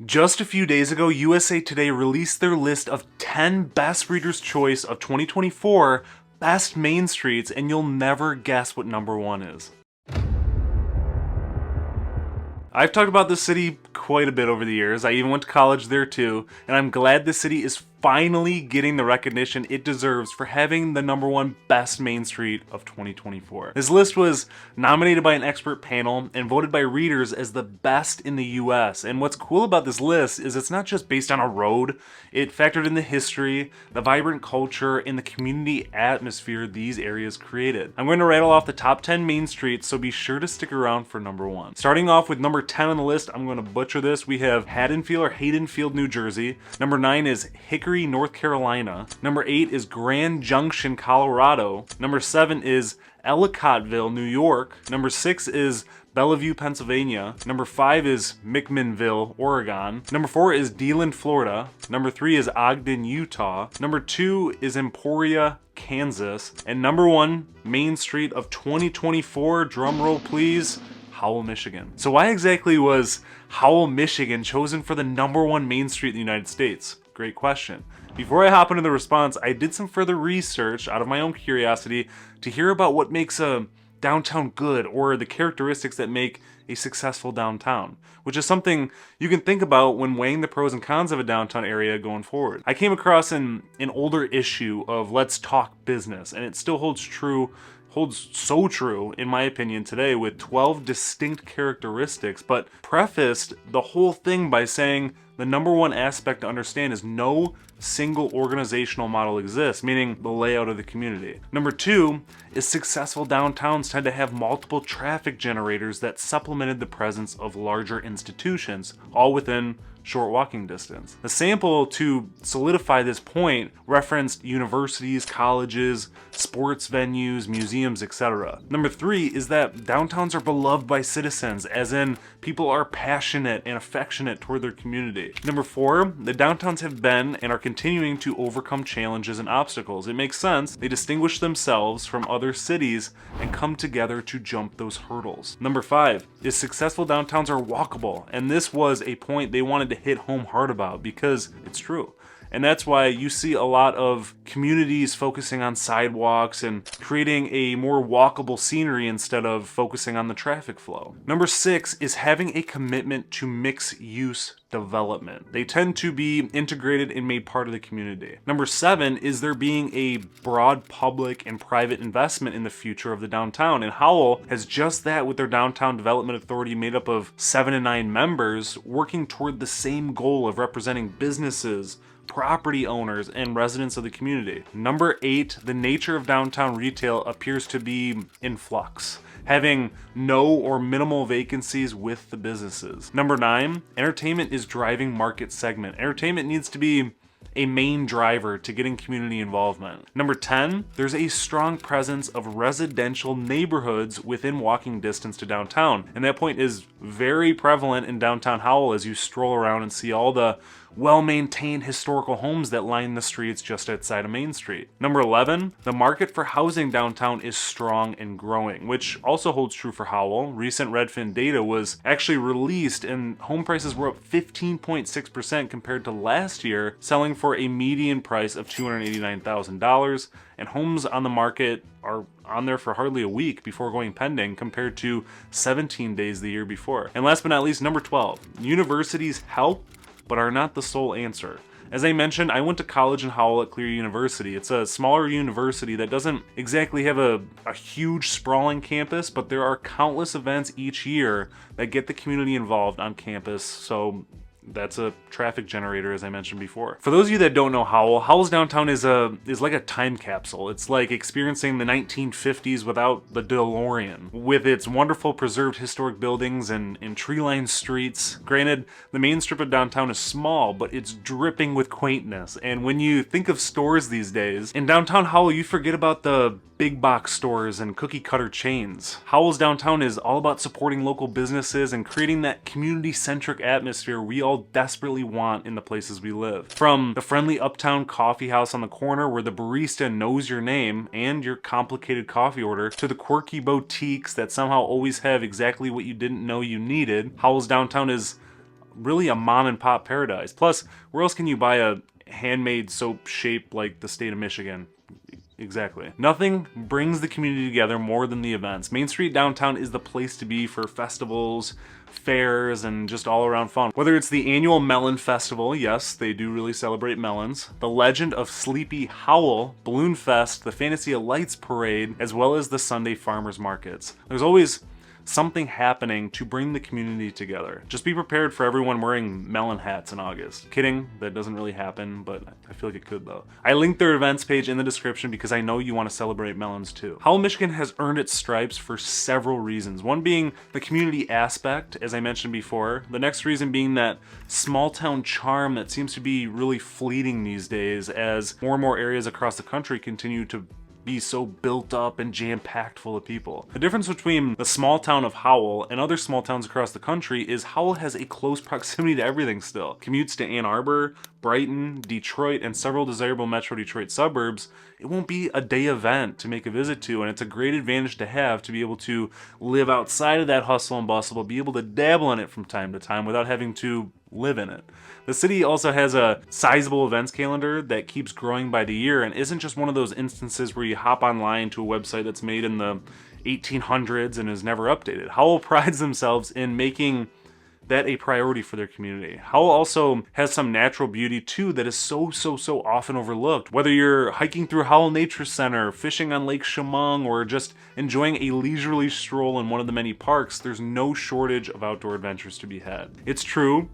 Just a few days ago, USA Today released their list of 10 best Reader's Choice of 2024 best main streets, and you'll never guess what number one is. I've talked about this city quite a bit over the years. I even went to college there too, and I'm glad the city is finally getting the recognition it deserves for having the number one best main street of 2024. This list was nominated by an expert panel and voted by readers as the best in the US. And what's cool about this list is it's not just based on a road, it factored in the history, the vibrant culture, and the community atmosphere these areas created. I'm going to rattle off the top 10 main streets, so be sure to stick around for number one. Starting off with number 10 on the list, I'm going to butcher this. We have Haydenfield, New Jersey. Number 9 is Hickory, North Carolina. Number 8 is Grand Junction, Colorado. Number 7 is Ellicottville, New York. Number 6 is Bellevue, Pennsylvania. Number 5 is McMinnville, Oregon. Number 4 is Deland, Florida. Number 3 is Ogden, Utah. Number 2 is Emporia, Kansas. And number 1 main street of 2024, drumroll please, Howell, Michigan. So why exactly was Howell, Michigan chosen for the number 1 main street in the United States? Great question. Before I hop into the response, I did some further research out of my own curiosity to hear about what makes a downtown good, or the characteristics that make a successful downtown, which is something you can think about when weighing the pros and cons of a downtown area going forward. I came across an older issue of Let's Talk Business, and it still holds so true, in my opinion, today, with 12 distinct characteristics, but prefaced the whole thing by saying the number one aspect to understand is no single organizational model exists, meaning the layout of the community. Number 2 is successful downtowns tend to have multiple traffic generators that supplemented the presence of larger institutions, all within short walking distance. The sample to solidify this point referenced universities, colleges, sports venues, museums, etc. Number 3 is that downtowns are beloved by citizens, as in people are passionate and affectionate toward their community. Number 4, the downtowns have been and are continuing to overcome challenges and obstacles. It makes sense. They distinguish themselves from other cities and come together to jump those hurdles. Number 5 is successful downtowns are walkable, and this was a point they wanted to hit home hard about because it's true. And that's why you see a lot of communities focusing on sidewalks and creating a more walkable scenery instead of focusing on the traffic flow. Number 6 is having a commitment to mixed-use development. They tend to be integrated and made part of the community. Number 7 is there being a broad public and private investment in the future of the downtown, and Howell has just that with their Downtown Development Authority made up of 7 to 9 members working toward the same goal of representing businesses, property owners, and residents of the community. Number 8, the nature of downtown retail appears to be in flux, having no or minimal vacancies with the businesses. Number 9, entertainment is driving market segment. Entertainment needs to be a main driver to getting community involvement. Number 10, there's a strong presence of residential neighborhoods within walking distance to downtown. And that point is very prevalent in downtown Howell as you stroll around and see all the well-maintained historical homes that line the streets just outside of Main Street. Number 11, the market for housing downtown is strong and growing, which also holds true for Howell. Recent Redfin data was actually released and home prices were up 15.6% compared to last year, selling for a median price of $289,000, and homes on the market are on there for hardly a week before going pending compared to 17 days the year before. And last but not least, number 12, universities help but are not the sole answer. As I mentioned, I went to college in Howell at Clear University. It's a smaller university that doesn't exactly have a huge sprawling campus, but there are countless events each year that get the community involved on campus, so that's a traffic generator, as I mentioned before. For those of you that don't know Howell's downtown is like a time capsule. It's like experiencing the 1950s without the DeLorean, with its wonderful preserved historic buildings and tree-lined streets. Granted, the main strip of downtown is small, but it's dripping with quaintness. And when you think of stores these days, in downtown Howell, you forget about the big box stores and cookie cutter chains. Howell's downtown is all about supporting local businesses and creating that community-centric atmosphere we all desperately want in the places we live. From the friendly uptown coffee house on the corner where the barista knows your name and your complicated coffee order, to the quirky boutiques that somehow always have exactly what you didn't know you needed, Howell's downtown is really a mom and pop paradise. Plus, where else can you buy a handmade soap shaped like the state of Michigan? Exactly. Nothing brings the community together more than the events. Main Street downtown is the place to be for festivals, fairs, and just all around fun. Whether it's the annual Melon Festival, yes, they do really celebrate melons, the Legend of Sleepy Howl, Balloon Fest, the Fantasy of Lights Parade, as well as the Sunday farmers markets. There's always something happening to bring the community together. Just be prepared for everyone wearing melon hats in August. Kidding, that doesn't really happen, but I feel like it could though. I linked their events page in the description because I know you want to celebrate melons too. Howell, Michigan has earned its stripes for several reasons. One being the community aspect, as I mentioned before. The next reason being that small town charm that seems to be really fleeting these days as more and more areas across the country continue to be so built up and jam-packed full of people. The difference between the small town of Howell and other small towns across the country is Howell has a close proximity to everything still. Commutes to Ann Arbor, Brighton, Detroit, and several desirable Metro Detroit suburbs. It won't be a day event to make a visit to, and it's a great advantage to have to be able to live outside of that hustle and bustle, but be able to dabble in it from time to time without having to live in it. The city also has a sizable events calendar that keeps growing by the year and isn't just one of those instances where you hop online to a website that's made in the 1800s and is never updated. Howell prides themselves in making that a priority for their community. Howell also has some natural beauty too that is so often overlooked. Whether you're hiking through Howell Nature Center, fishing on Lake Chemung, or just enjoying a leisurely stroll in one of the many parks, there's no shortage of outdoor adventures to be had. It's true,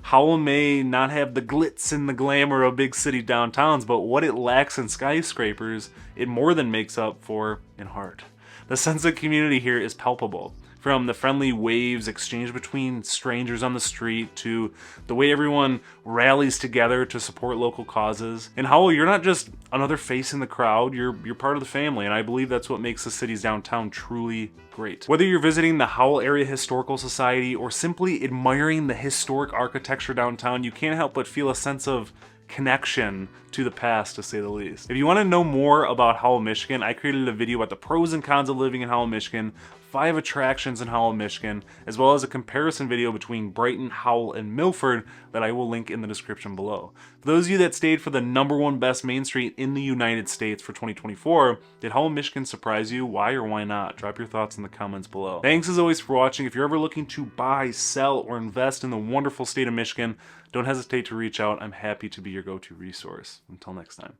Howell may not have the glitz and the glamour of big city downtowns, but what it lacks in skyscrapers, it more than makes up for in heart. The sense of community here is palpable. From the friendly waves exchanged between strangers on the street to the way everyone rallies together to support local causes. In Howell, you're not just another face in the crowd, you're part of the family, and I believe that's what makes the city's downtown truly great. Whether you're visiting the Howell Area Historical Society or simply admiring the historic architecture downtown, you can't help but feel a sense of connection to the past, to say the least. If you want to know more about Howell, Michigan, I created a video about the pros and cons of living in Howell, Michigan, 5 attractions in Howell, Michigan, as well as a comparison video between Brighton, Howell, and Milford that I will link in the description below. For those of you that stayed for the #1 best main street in the United States for 2024, did Howell, Michigan surprise you? Why or why not? Drop your thoughts in the comments below. Thanks as always for watching. If you're ever looking to buy, sell, or invest in the wonderful state of Michigan, don't hesitate to reach out. I'm happy to be your go-to resource. Until next time.